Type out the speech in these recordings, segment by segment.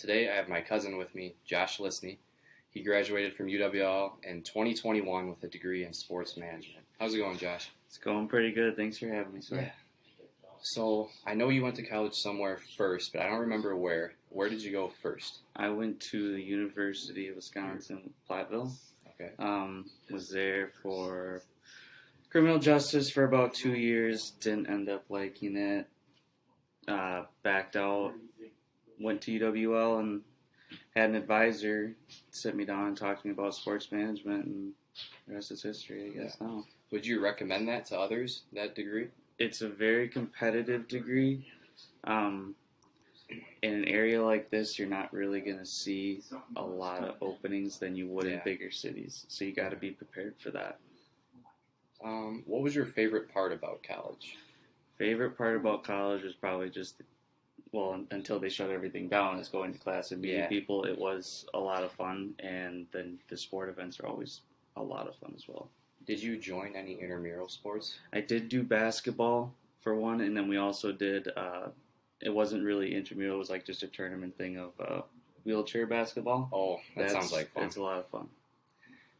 Today I have my cousin with me, Josh Lisney. He graduated from UWL in 2021 with a degree in sports management. How's it going, Josh? It's going pretty good. Thanks for having me, sir. Yeah. So I know you went to college somewhere first, but I don't remember where. Where did you go first? I went to the University of Wisconsin, Platteville. Okay. Was there for criminal justice for about 2 years. Didn't end up liking it. Backed out. Went to UWL and had an advisor sit me down and talk to me about sports management, and the rest is history, I guess, now. Would you recommend that to others, that degree? It's a very competitive degree. In an area like this, you're not really going to see a lot of openings than you would in bigger cities. So you got to be prepared for that. What was your favorite part about college? Favorite part about college was probably just, until they shut everything down, is going to class and meeting people. It was a lot of fun, and then the sport events are always a lot of fun as well. Did you join any intramural sports? I did do basketball for one, and then we also did, it wasn't really intramural, it was like just a tournament thing of wheelchair basketball. Oh, that sounds like fun. It's a lot of fun.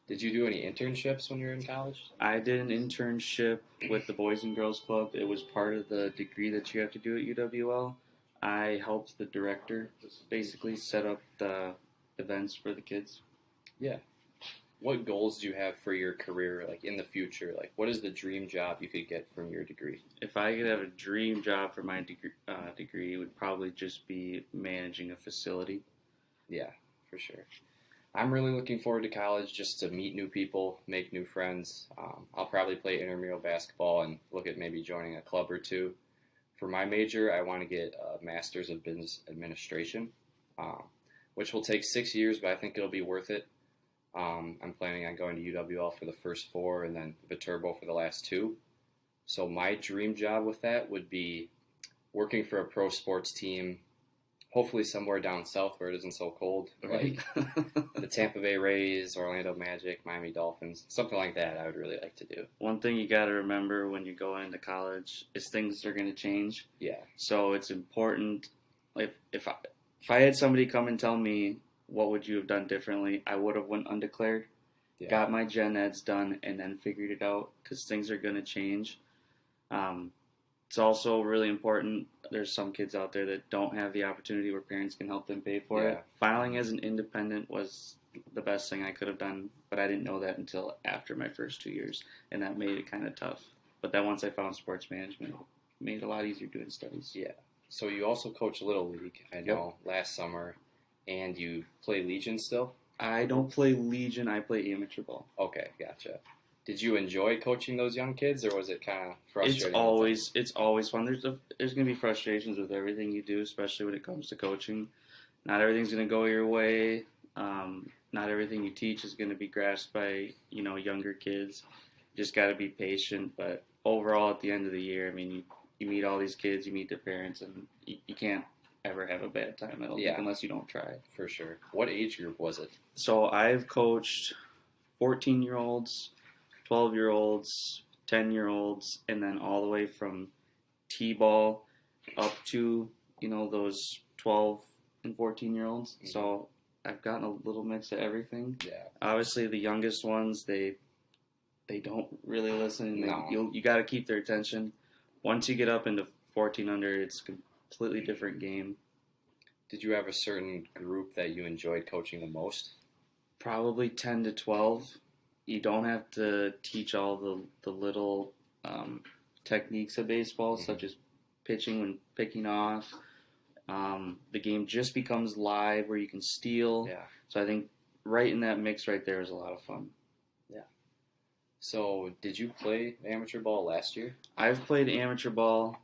Did you do any internships when you were in college? I did an internship with the Boys and Girls Club. It was part of the degree that you have to do at UWL. I helped the director basically set up the events for the kids. Yeah. What goals do you have for your career, like in the future? Like, what is the dream job you could get from your degree? If I could have a dream job for my degree, it would probably just be managing a facility. Yeah, for sure. I'm really looking forward to college just to meet new people, make new friends. I'll probably play intramural basketball and look at maybe joining a club or two. For my major, I want to get a Master's of Business Administration, which will take 6 years, but I think it'll be worth it. I'm planning on going to UWL for the first 4 and then Viterbo for the last 2. So my dream job with that would be working for a pro sports team, hopefully somewhere down south where it isn't so cold, like the Tampa Bay Rays, Orlando Magic, Miami Dolphins, something like that I would really like to do. One thing you got to remember when you're going into college is things are going to change. Yeah. So it's important, like if I had somebody come and tell me, what would you have done differently? I would have went undeclared, got my gen eds done, and then figured it out, because things are going to change. It's also really important. There's some kids out there that don't have the opportunity where parents can help them pay for it. Filing as an independent was the best thing I could have done, but I didn't know that until after my first 2 years, and that made it kind of tough. But then once I found sports management, it made it a lot easier doing studies. Yeah. So you also coach Little League, I know, last summer, and you play Legion still? I don't play Legion, I play amateur ball. Okay, gotcha. Did you enjoy coaching those young kids, or was it kind of frustrating? It's always fun. There's going to be frustrations with everything you do, especially when it comes to coaching. Not everything's going to go your way. Not everything you teach is going to be grasped by younger kids. You just got to be patient. But overall, at the end of the year, I mean, you meet all these kids, you meet their parents, and you can't ever have a bad time, I don't think, unless you don't try. For sure. What age group was it? So I've coached 14-year-olds, 12-year-olds, 10-year-olds, and then all the way from T-ball up to, those 12 and 14-year-olds. Mm-hmm. So I've gotten a little mix of everything. Yeah. Obviously, the youngest ones, they don't really listen. No. You got to keep their attention. Once you get up into 14 under, it's completely different game. Did you have a certain group that you enjoyed coaching the most? Probably 10 to 12. You don't have to teach all the little techniques of baseball, such as pitching when picking off. The game just becomes live where you can steal. Yeah. So I think right in that mix right there is a lot of fun. Yeah. So did you play amateur ball last year? I've played amateur ball.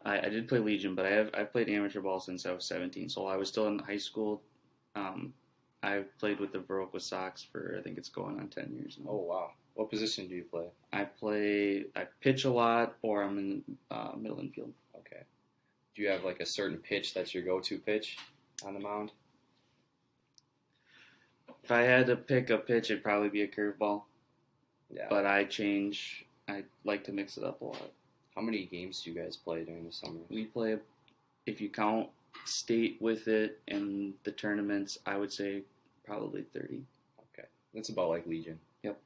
I did play Legion, but I've played amateur ball since I was 17. So while I was still in high school, I've played with the Viroqua Sox for, I think it's going on 10 years now. Oh, wow. What position do you play? I pitch a lot, or I'm in middle infield. Okay. Do you have like a certain pitch that's your go-to pitch on the mound? If I had to pick a pitch, it'd probably be a curveball. Yeah. But I like to mix it up a lot. How many games do you guys play during the summer? We play, if you count state with it in the tournaments, I would say probably 30. Okay. That's about like Legion. Yep.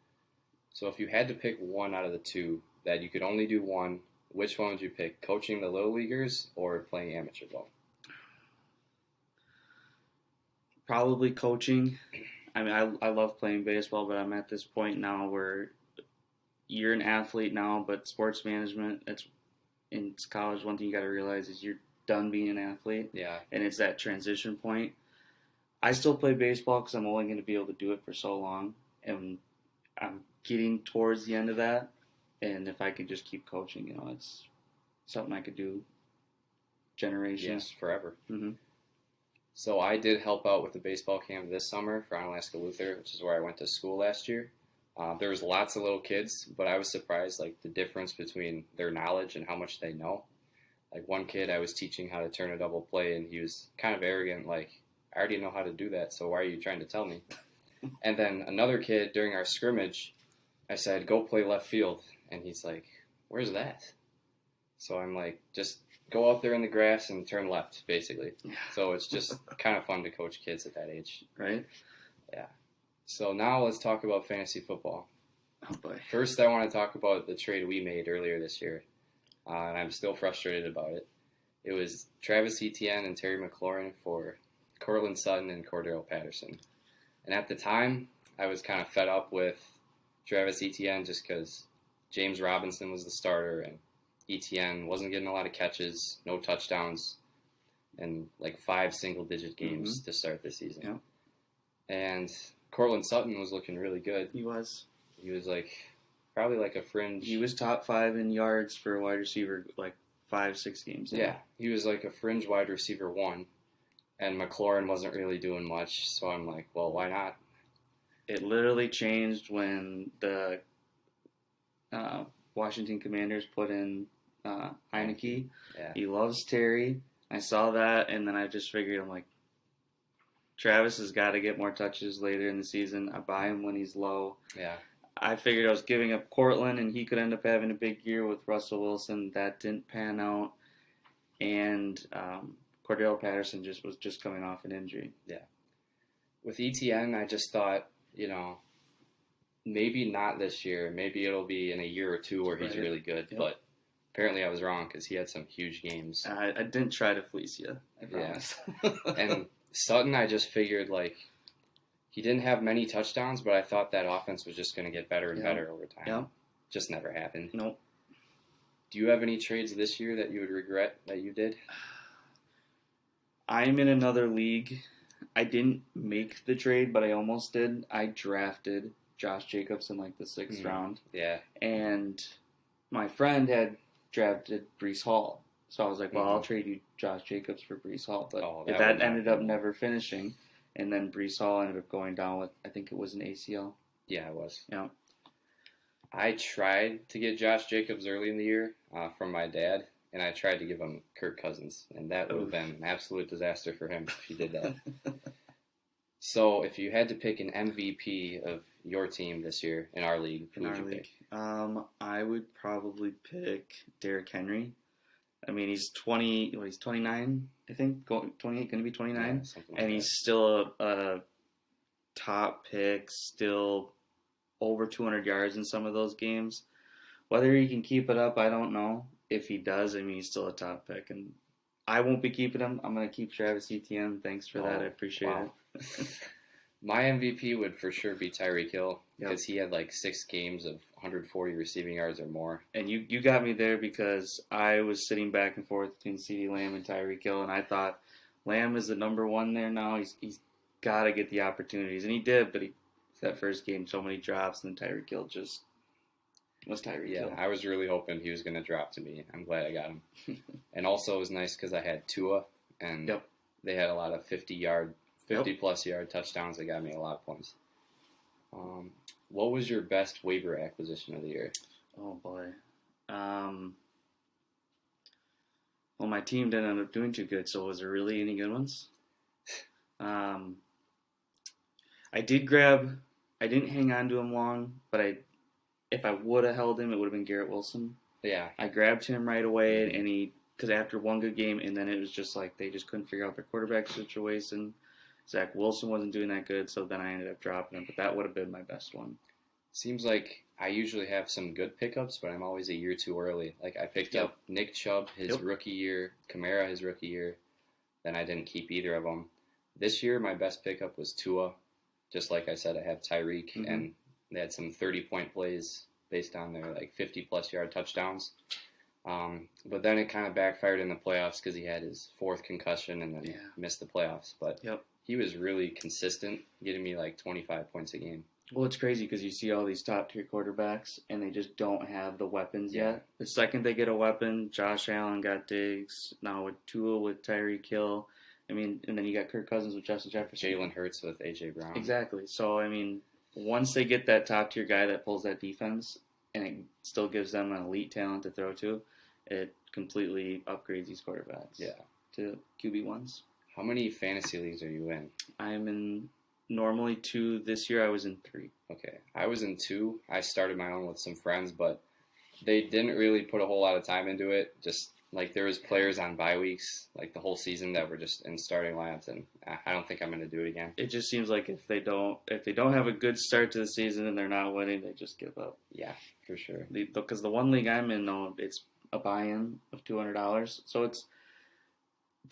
So if you had to pick one out of the two that you could only do one, which one would you pick? Coaching the Little Leaguers or playing amateur ball? Probably coaching. I mean, I love playing baseball, but I'm at this point now where you're an athlete now, but sports management, it's in college, one thing you got to realize is you're done being an athlete. Yeah. And it's that transition point. I still play baseball because I'm only going to be able to do it for so long. And I'm getting towards the end of that. And if I could just keep coaching, it's something I could do generations. Yes, forever. Mm-hmm. So I did help out with the baseball camp this summer for Onalaska Luther, which is where I went to school last year. There was lots of little kids, but I was surprised, like, the difference between their knowledge and how much they know. Like, one kid I was teaching how to turn a double play, and he was kind of arrogant, like, I already know how to do that, so why are you trying to tell me? And then another kid, during our scrimmage, I said, go play left field. And he's like, where's that? So I'm like, just go out there in the grass and turn left, basically. So it's just kind of fun to coach kids at that age. Right? Yeah. So now let's talk about fantasy football. Oh, boy. First, I want to talk about the trade we made earlier this year, and I'm still frustrated about it. It was Travis Etienne and Terry McLaurin for Cortland Sutton and Cordero Patterson. And at the time, I was kind of fed up with Travis Etienne just because James Robinson was the starter, and Etienne wasn't getting a lot of catches, no touchdowns, and like 5 single-digit games to start the season. Yeah. And Cortland Sutton was looking really good. He was like probably like a fringe. He was top 5 in yards for a wide receiver, like 5-6 games. Yeah, he was like a fringe wide receiver 1, and McLaurin wasn't really doing much. So I'm like, well, why not? It literally changed when the Washington Commanders put in Heineke. Yeah. He loves Terry. I saw that, and then I just figured, I'm like, Travis has got to get more touches later in the season. I buy him when he's low. Yeah. I figured I was giving up Cortland, and he could end up having a big year with Russell Wilson. That didn't pan out. And Cordero Patterson was just coming off an injury. Yeah. With ETN, I just thought, maybe not this year. Maybe it'll be in a year or two where he's really good. Yep. But apparently I was wrong because he had some huge games. I didn't try to fleece you. I promise. Yeah. And Sutton, I just figured, he didn't have many touchdowns, but I thought that offense was just going to get better and better over time. Yeah. Just never happened. Nope. Do you have any trades this year that you would regret that you did? I'm in another league. I didn't make the trade, but I almost did. I drafted Josh Jacobs in the 6th round. Yeah. And my friend had drafted Breece Hall. So I was like, well, I'll trade you Josh Jacobs for Breece Hall. But that ended up never finishing. And then Breece Hall ended up going down with, I think it was an ACL. Yeah, it was. Yeah. I tried to get Josh Jacobs early in the year from my dad, and I tried to give him Kirk Cousins. And that would have been an absolute disaster for him if he did that. So if you had to pick an MVP of your team this year in our league, who would you pick? I would probably pick Derrick Henry. I mean, he's 20. He's 29, I think. 28, going to be 29, and he's still a top pick. Still over 200 yards in some of those games. Whether he can keep it up, I don't know. If he does, I mean, he's still a top pick, and I won't be keeping him. I'm going to keep Travis Etienne. Thanks for that. I appreciate it. My MVP would for sure be Tyreek Hill because he had 6 games of 140 receiving yards or more. And you got me there because I was sitting back and forth between CeeDee Lamb and Tyreek Hill, and I thought Lamb is the number 1 there now. He's got to get the opportunities, and he did, but that first game, so many drops, and then Tyreek Hill just was Tyreek Hill. I was really hoping he was going to drop to me. I'm glad I got him. And also it was nice because I had Tua, and they had a lot of 50-plus yard touchdowns that got me a lot of points. What was your best waiver acquisition of the year? Oh, boy. Well, my team didn't end up doing too good, so was there really any good ones? I didn't hang on to him long, but if I would have held him, it would have been Garrett Wilson. Yeah. I grabbed him right away, and he because after one good game, and then it was just like they just couldn't figure out their quarterback situation. Zach Wilson wasn't doing that good, so then I ended up dropping him. But that would have been my best one. Seems like I usually have some good pickups, but I'm always a year too early. Like I picked up Nick Chubb his rookie year, Kamara his rookie year, then I didn't keep either of them. This year, my best pickup was Tua. Just like I said, I have Tyreek, and they had some 30-point plays based on their 50-plus yard touchdowns. But then it kind of backfired in the playoffs because he had his 4th concussion and then missed the playoffs. But he was really consistent, getting me 25 points a game. Well, it's crazy because you see all these top-tier quarterbacks, and they just don't have the weapons yet. The second they get a weapon, Josh Allen got Diggs, now with Tua, with Tyreek Hill. I mean, and then you got Kirk Cousins with Justin Jefferson. Jalen Hurts with A.J. Brown. Exactly. So, I mean, once they get that top-tier guy that pulls that defense, and it still gives them an elite talent to throw to, it completely upgrades these quarterbacks to QB1s. How many fantasy leagues are you in? I'm in normally 2. This year I was in 3. Okay. I was in 2. I started my own with some friends, but they didn't really put a whole lot of time into it. Just there was players on bye weeks, the whole season that were just in starting lineups, and I don't think I'm going to do it again. It just seems like if they don't have a good start to the season and they're not winning, they just give up. Yeah, for sure. Because the one league I'm in, though, it's a buy-in of $200, so it's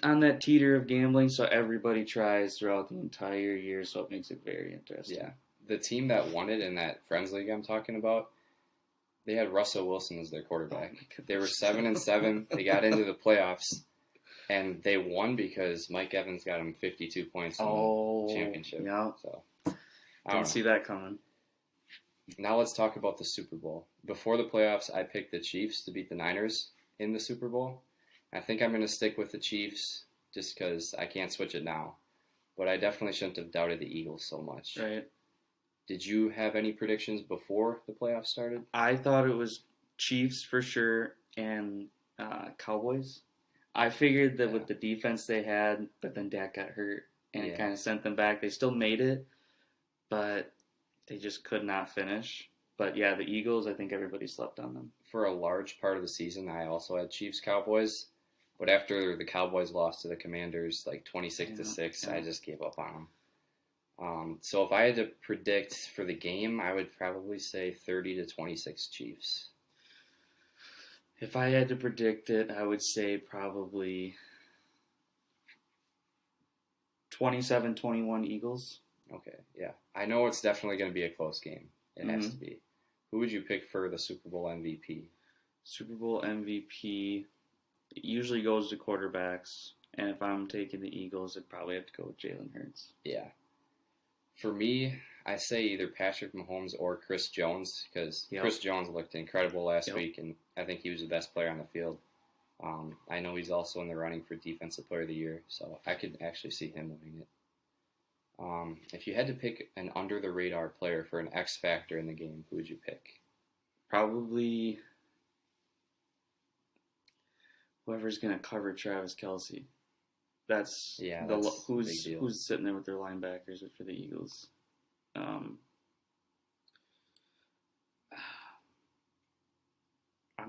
on that teeter of gambling. So everybody tries throughout the entire year, so it makes it very interesting. Yeah, the team that won it in that Friends League I'm talking about, they had Russell Wilson as their quarterback. They were 7-7. They got into the playoffs, and they won because Mike Evans got him 52 points in the championship. Yeah. So didn't see that coming. Now let's talk about the Super Bowl. Before the playoffs, I picked the Chiefs to beat the Niners in the Super Bowl. I think I'm going to stick with the Chiefs just because I can't switch it now. But I definitely shouldn't have doubted the Eagles so much. Right. Did you have any predictions before the playoffs started? I thought it was Chiefs for sure and Cowboys. I figured that with the defense they had, but then Dak got hurt and it kind of sent them back. They still made it, but they just could not finish. But yeah, the Eagles, I think everybody slept on them. For a large part of the season, I also had Chiefs-Cowboys. But after the Cowboys lost to the Commanders 26-6, I just gave up on them. So if I had to predict for the game, I would probably say 30-26 Chiefs. If I had to predict it, I would say probably 27-21 Eagles. Okay, yeah. I know it's definitely going to be a close game. It has to be. Who would you pick for the Super Bowl MVP? Super Bowl MVP usually goes to quarterbacks. And if I'm taking the Eagles, I'd probably have to go with Jalen Hurts. Yeah. For me, I say either Patrick Mahomes or Chris Jones because Chris Jones looked incredible last week, and I think he was the best player on the field. I know he's also in the running for Defensive Player of the Year, so I could actually see him winning it. If you had to pick an under-the-radar player for an X factor in the game, who would you pick? Probably whoever's going to cover Travis Kelce. That's who's sitting there with their linebackers for the Eagles. I'm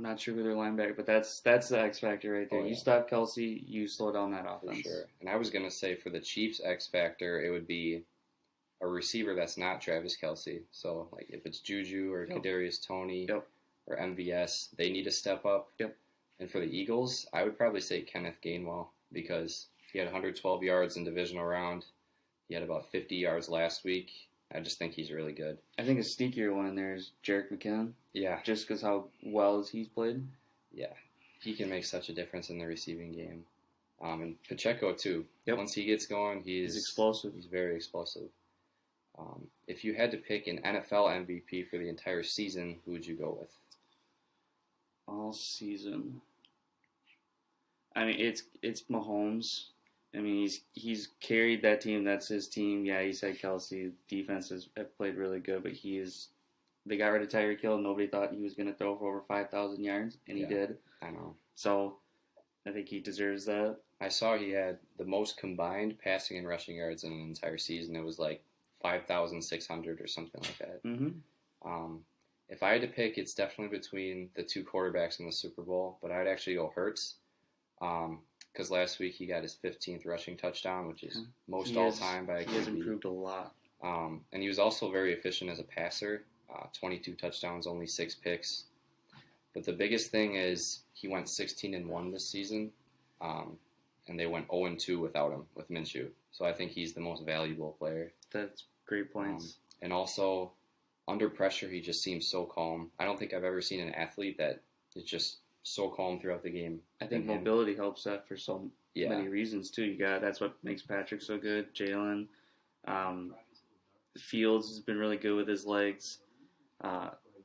not sure who their linebacker, but that's the X factor right there. You stop Kelce, you slow down that offense. For sure. And I was gonna say for the Chiefs X factor, it would be a receiver that's not Travis Kelce. So if it's Juju or Kadarius Toney or MVS, they need to step up. And for the Eagles, I would probably say Kenneth Gainwell because he had 112 yards in divisional round. He had about 50 yards last week. I just think he's really good. I think a sneakier one in there is Jerick McKinnon. Yeah. Just because how well he's played. Yeah. He can make such a difference in the receiving game. And Pacheco, too. Once he gets going, he's explosive. He's very explosive. If you had to pick an NFL MVP for the entire season, who would you go with? All season. I mean, it's Mahomes. I mean, he's carried that team. That's his team. Yeah, he said Kelce. Defenses have played really good, but they got rid of Tyreek Hill. Nobody thought he was going to throw for over 5,000 yards, and he did. I know. So I think he deserves that. I saw he had the most combined passing and rushing yards in an entire season. It was 5,600 or something like that. If I had to pick, it's definitely between the two quarterbacks in the Super Bowl, but I'd actually go Hurts. Because last week he got his 15th rushing touchdown, which is most He all-time by a He has QB. improved a lot. And he was also very efficient as a passer. 22 touchdowns, only 6 picks. But the biggest thing is he went 16-1 this season, and they went 0-2 without him with Minshew. So I think he's the most valuable player. That's great points. And also, under pressure, he just seems so calm. I don't think I've ever seen an athlete that is just so calm throughout the game. I think mobility helps that for so many reasons too. That's what makes Patrick so good. Jalen, Fields has been really good with his legs.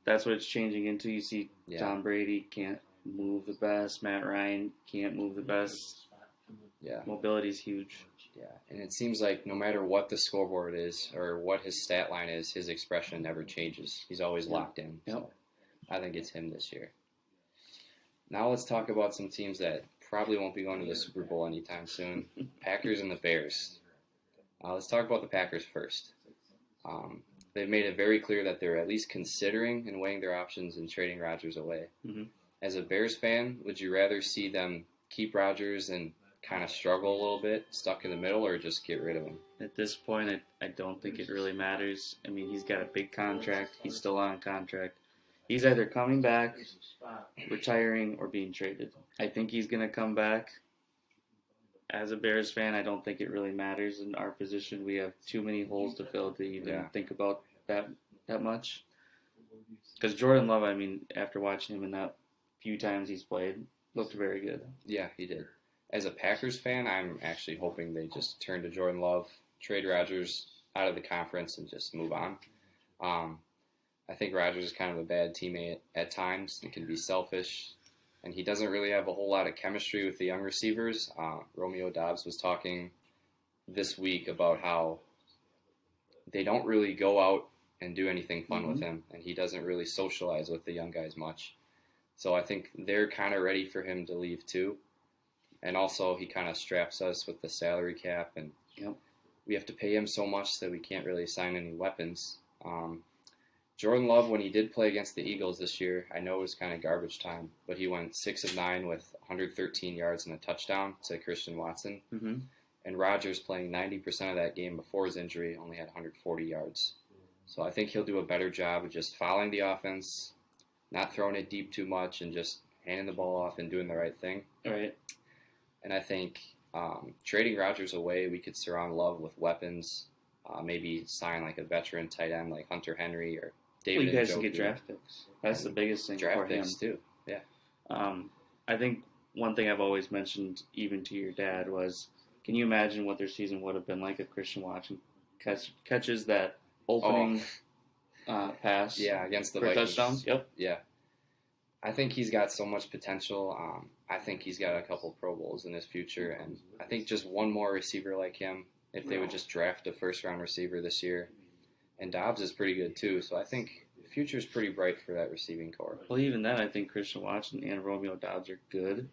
That's what it's changing into. You see, Tom Brady can't move the best. Matt Ryan can't move the best. Yeah, mobility is huge. Yeah, and it seems like no matter what the scoreboard is or what his stat line is, his expression never changes. He's always locked in. Yep. So I think it's him this year. Now let's talk about some teams that probably won't be going to the Super Bowl anytime soon. Packers and the Bears. Let's talk about the Packers first. They've made it very clear that they're at least considering and weighing their options in trading Rodgers away. Mm-hmm. As a Bears fan, would you rather see them keep Rodgers and kind of struggle a little bit, stuck in the middle, or just get rid of him? At this point, I don't think it really matters. I mean, he's got a big contract. He's still on contract. He's either coming back, retiring, or being traded. I think he's going to come back. As a Bears fan, I don't think it really matters in our position. We have too many holes to fill to even think about that much. Because Jordan Love, I mean, after watching him in that few times he's played, looked very good. Yeah, he did. As a Packers fan, I'm actually hoping they just turn to Jordan Love, trade Rodgers out of the conference, and just move on. I think Rodgers is kind of a bad teammate at times and can be selfish, and he doesn't really have a whole lot of chemistry with the young receivers. Romeo Doubs was talking this week about how they don't really go out and do anything fun with him, and he doesn't really socialize with the young guys much. So I think they're kind of ready for him to leave too. And also, he kind of straps us with the salary cap, and we have to pay him so much that we can't really sign any weapons. Jordan Love, when he did play against the Eagles this year, I know it was kind of garbage time, but he went 6 of 9 with 113 yards and a touchdown to Christian Watson. Mm-hmm. And Rodgers, playing 90% of that game before his injury, only had 140 yards. So I think he'll do a better job of just following the offense, not throwing it deep too much, and just handing the ball off and doing the right thing. Right. And I think trading Rodgers away, we could surround Love with weapons, maybe sign like a veteran tight end like Hunter Henry or David. Well, you guys can get draft picks. That's the biggest thing draft for him. picks too. Yeah. I think one thing I've always mentioned, even to your dad, was, can you imagine what their season would have been like if Christian Watson catches that opening pass? Yeah, against the for Vikings. Touchdowns. Yep. Yeah. I think he's got so much potential. I think he's got a couple Pro Bowls in his future, and I think just one more receiver like him, if they would just draft a first-round receiver this year. And Dobbs is pretty good too, so I think the future is pretty bright for that receiving core. Well, even then, I think Christian Watson and Romeo Doubs are good.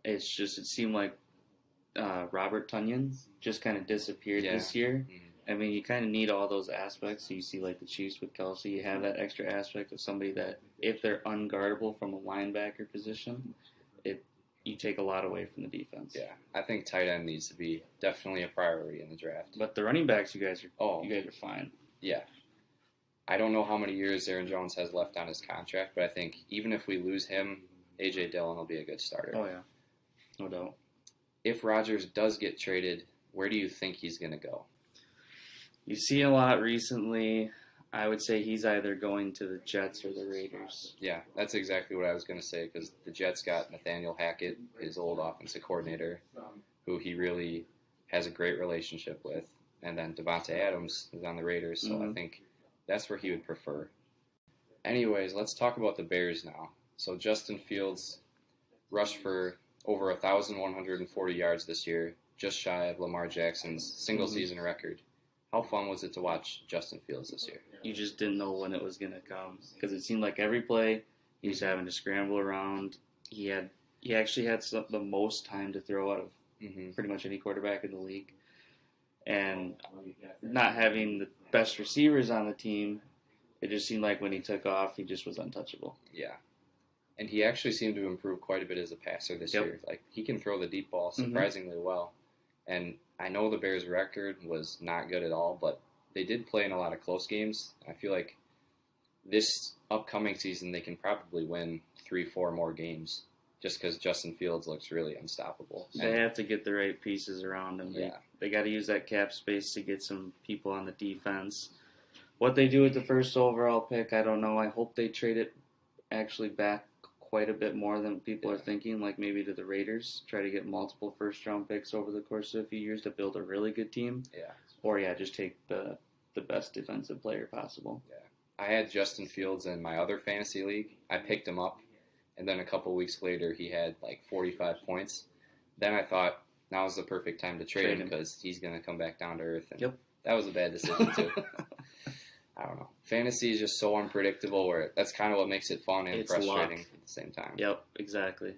It's just, it seemed like Robert Tonyan just kind of disappeared this year. Mm-hmm. I mean, you kind of need all those aspects. So you see, like the Chiefs with Kelsey, you have that extra aspect of somebody that, if they're unguardable from a linebacker position, you take a lot away from the defense. Yeah, I think tight end needs to be definitely a priority in the draft. But the running backs, you guys are fine. Yeah. I don't know how many years Aaron Jones has left on his contract, but I think even if we lose him, A.J. Dillon will be a good starter. Oh, yeah. No doubt. If Rodgers does get traded, where do you think he's going to go? You've seen a lot recently. I would say he's either going to the Jets or the Raiders. Yeah, that's exactly what I was going to say, because the Jets got Nathaniel Hackett, his old offensive coordinator, who he really has a great relationship with. And then Devontae Adams is on the Raiders, so I think that's where he would prefer. Anyways, let's talk about the Bears now. So Justin Fields rushed for over 1,140 yards this year, just shy of Lamar Jackson's single-season record. How fun was it to watch Justin Fields this year? You just didn't know when it was going to come, because it seemed like every play he was having to scramble around. He actually had the most time to throw out of pretty much any quarterback in the league. And not having the best receivers on the team, it just seemed like when he took off, he just was untouchable. Yeah. And he actually seemed to improve quite a bit as a passer this year. Like, he can throw the deep ball surprisingly well. And I know the Bears' record was not good at all, but they did play in a lot of close games. I feel like this upcoming season they can probably win 3-4 more games just because Justin Fields looks really unstoppable. They have to get the right pieces around him. They got to use that cap space to get some people on the defense. What they do with the first overall pick, I don't know. I hope they trade it actually back quite a bit more than people are thinking, like maybe to the Raiders, try to get multiple first-round picks over the course of a few years to build a really good team. Or, just take the best defensive player possible. I had Justin Fields in my other fantasy league. I picked him up, and then a couple weeks later he had like 45 points. Then I thought, now's the perfect time to trade him because he's going to come back down to earth. And that was a bad decision, too. I don't know. Fantasy is just so unpredictable where that's kind of what makes it fun and it's frustrating at the same time. Yep, exactly.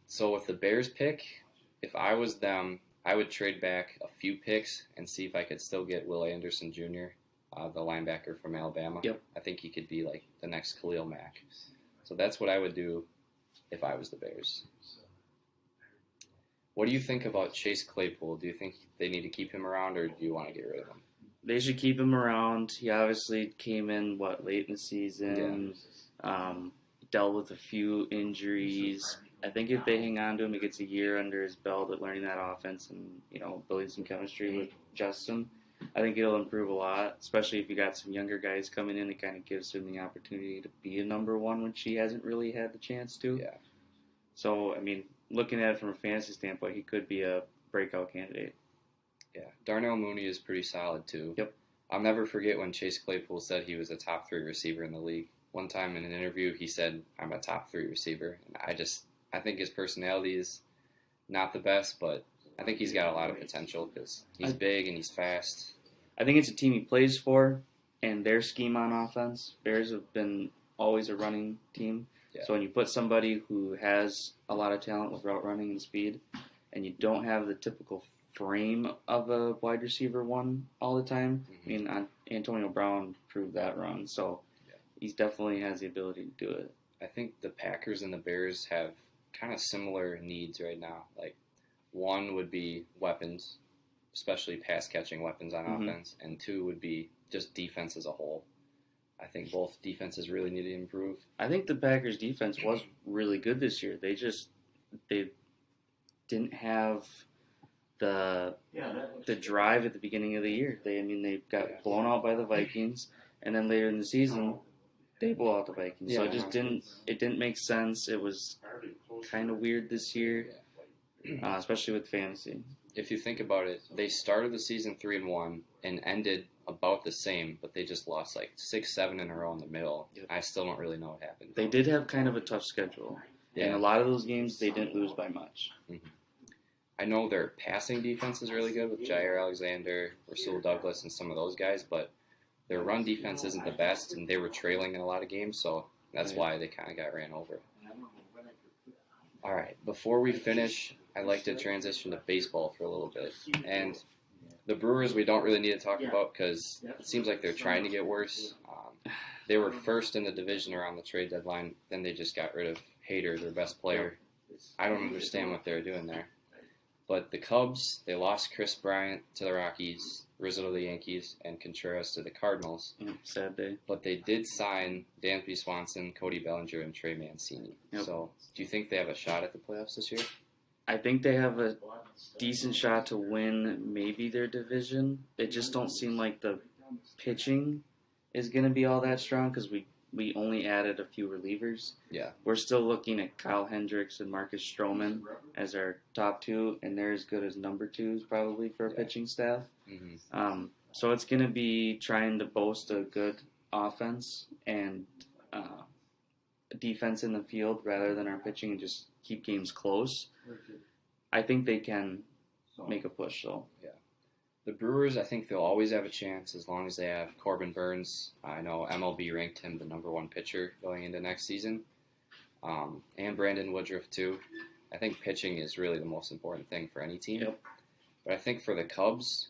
So with the Bears pick, if I was them, I would trade back a few picks and see if I could still get Will Anderson Jr., the linebacker from Alabama. I think he could be like the next Khalil Mack. So that's what I would do if I was the Bears. What do you think about Chase Claypool? Do you think they need to keep him around or do you want to get rid of him? They should keep him around. He obviously came in, late in the season, dealt with a few injuries. I think if they hang on to him, he gets a year under his belt at learning that offense and, building some chemistry with Justin. I think it'll improve a lot, especially if you got some younger guys coming in. It kind of gives him the opportunity to be a number one, which he hasn't really had the chance to. So, looking at it from a fantasy standpoint, he could be a breakout candidate. Darnell Mooney is pretty solid, too. I'll never forget when Chase Claypool said he was a top 3 receiver in the league. One time in an interview, he said, I'm a top 3 receiver. And I think his personality is not the best, but I think he's got a lot of potential because he's big and he's fast. I think it's a team he plays for and their scheme on offense. Bears have been always a running team. So when you put somebody who has a lot of talent with route running and speed and you don't have the typical frame of a wide receiver one all the time. Antonio Brown proved that wrong, so he definitely has the ability to do it. I think the Packers and the Bears have kind of similar needs right now. Like, one would be weapons, especially pass-catching weapons on offense, and 2 would be just defense as a whole. I think both defenses really need to improve. I think the Packers' defense was really good this year. They didn't have the drive at the beginning of the year. They got blown out by the Vikings, and then later in the season they blow out the Vikings. So it didn't make sense. It was kind of weird this year, especially with fantasy. If you think about it, they started the season 3-1 and ended about the same, but they just lost like 6-7 in a row in the middle. I still don't really know what happened. They did have kind of a tough schedule, and a lot of those games they didn't lose by much. I know their passing defense is really good with Jair Alexander, Rasul Douglas, and some of those guys, but their run defense isn't the best, and they were trailing in a lot of games, so that's why they kind of got ran over. All right, before we finish, I'd like to transition to baseball for a little bit. And the Brewers we don't really need to talk about because it seems like they're trying to get worse. They were first in the division around the trade deadline, then they just got rid of Hader, their best player. I don't understand what they're doing there. But the Cubs, they lost Chris Bryant to the Rockies, Rizzo to the Yankees, and Contreras to the Cardinals. Sad day. But they did sign Dansby Swanson, Cody Bellinger, and Trey Mancini. So do you think they have a shot at the playoffs this year? I think they have a decent shot to win maybe their division. It just don't seem like the pitching is going to be all that strong because we only added a few relievers. We're still looking at Kyle Hendricks and Marcus Stroman as our top 2, and they're as good as number 2s probably for a pitching staff. So it's going to be trying to boast a good offense and defense in the field rather than our pitching and just keep games close. I think they can make a push, though. The Brewers, I think they'll always have a chance as long as they have Corbin Burns. I know MLB ranked him the number 1 pitcher going into next season. And Brandon Woodruff, too. I think pitching is really the most important thing for any team. But I think for the Cubs,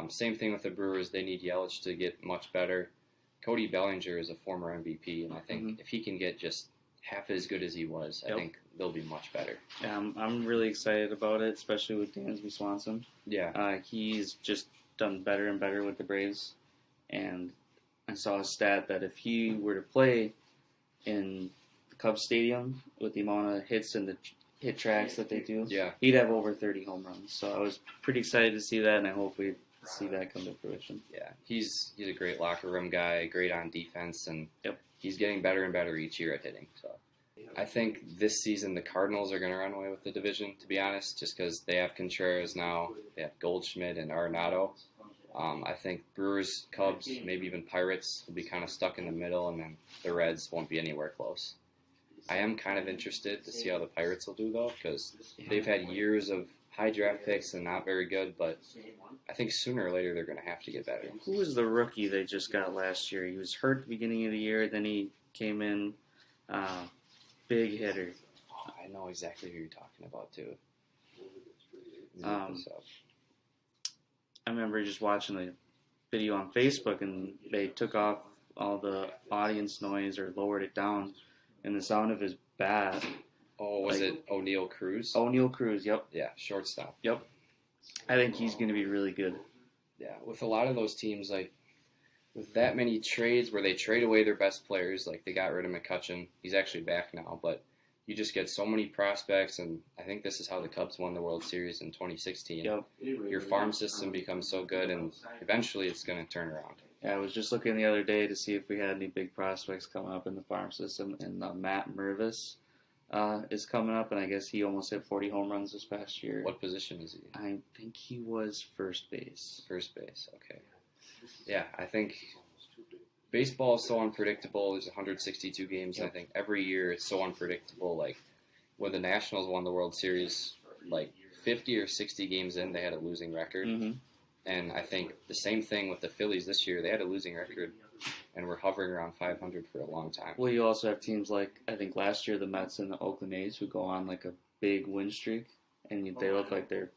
same thing with the Brewers. They need Yelich to get much better. Cody Bellinger is a former MVP, and I think if he can get just half as good as he was. Yep. I think they'll be much better. Yeah, I'm really excited about it, especially with Dansby Swanson. Yeah. He's just done better and better with the Braves. And I saw a stat that if he were to play in the Cubs Stadium with the amount of hits and the hit tracks that they do, he'd have over 30 home runs. So I was pretty excited to see that, and I hope we see that come to fruition. Yeah, he's a great locker room guy, great on defense, and he's getting better and better each year at hitting. So I think this season the Cardinals are going to run away with the division, to be honest, just because they have Contreras now, they have Goldschmidt and Arenado. I think Brewers, Cubs, maybe even Pirates will be kind of stuck in the middle, and then the Reds won't be anywhere close. I am kind of interested to see how the Pirates will do, though, because they've had years of high draft picks and not very good, but I think sooner or later they're going to have to get better. Who was the rookie they just got last year? He was hurt at the beginning of the year, then he came in, big hitter. Oh, I know exactly who you're talking about, too. I remember just watching a video on Facebook, and they took off all the audience noise or lowered it down, and the sound of his bat. Oh, was it O'Neal Cruz? O'Neal Cruz, yep. Yeah, shortstop. Yep. I think he's going to be really good. Yeah, with a lot of those teams, like, with that many trades where they trade away their best players, like they got rid of McCutchen. He's actually back now, but you just get so many prospects, and I think this is how the Cubs won the World Series in 2016. Yep. Your farm system becomes so good, and eventually it's going to turn around. Yeah, I was just looking the other day to see if we had any big prospects coming up in the farm system, and Matt Mervis is coming up, and I guess he almost hit 40 home runs this past year. What position is he? I think he was first base. First base, okay. Yeah, I think baseball is so unpredictable. There's 162 games, and I think every year it's so unpredictable. Like, when the Nationals won the World Series, like 50 or 60 games in, they had a losing record. Mm-hmm. And I think the same thing with the Phillies this year. They had a losing record, and we're hovering around 500 for a long time. Well, you also have teams like, I think last year, the Mets and the Oakland A's who go on like a big win streak, and they look like they're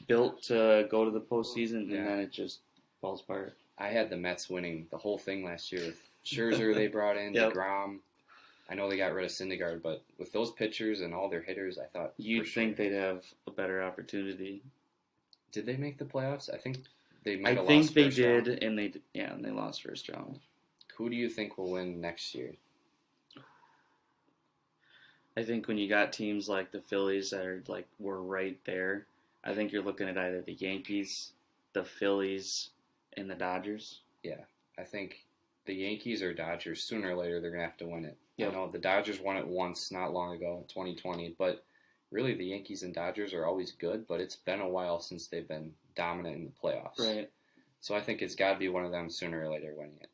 built to go to the postseason, and then it just falls apart. I had the Mets winning the whole thing last year. With Scherzer they brought in, DeGrom. I know they got rid of Syndergaard, but with those pitchers and all their hitters, I thought you'd think they'd have a better opportunity. Did they make the playoffs? I think they might have lost. I think they first did, round. and they lost first round. Who do you think will win next year? I think when you got teams like the Phillies that are were right there, I think you're looking at either the Yankees, the Phillies, and the Dodgers. Yeah, I think the Yankees or Dodgers, sooner or later, they're going to have to win it. Yep. You know, the Dodgers won it once not long ago in 2020, but really the Yankees and Dodgers are always good, but it's been a while since they've been dominant in the playoffs. Right. So I think it's got to be one of them sooner or later winning it.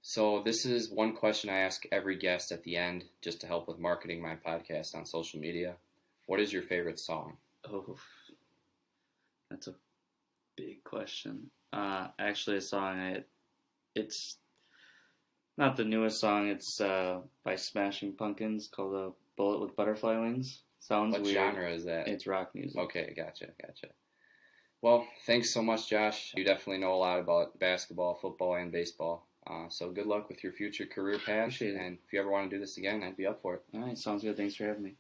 So this is one question I ask every guest at the end, just to help with marketing my podcast on social media. What is your favorite song? Oh, that's a big question. Actually, a song, it's not the newest song. It's by Smashing Pumpkins called Bullet with Butterfly Wings. Sounds what weird. What genre is that? It's rock music. Okay, gotcha. Well, thanks so much, Josh. You definitely know a lot about basketball, football, and baseball. So good luck with your future career path. Appreciate it. And if you ever want to do this again, I'd be up for it. All right, sounds good. Thanks for having me.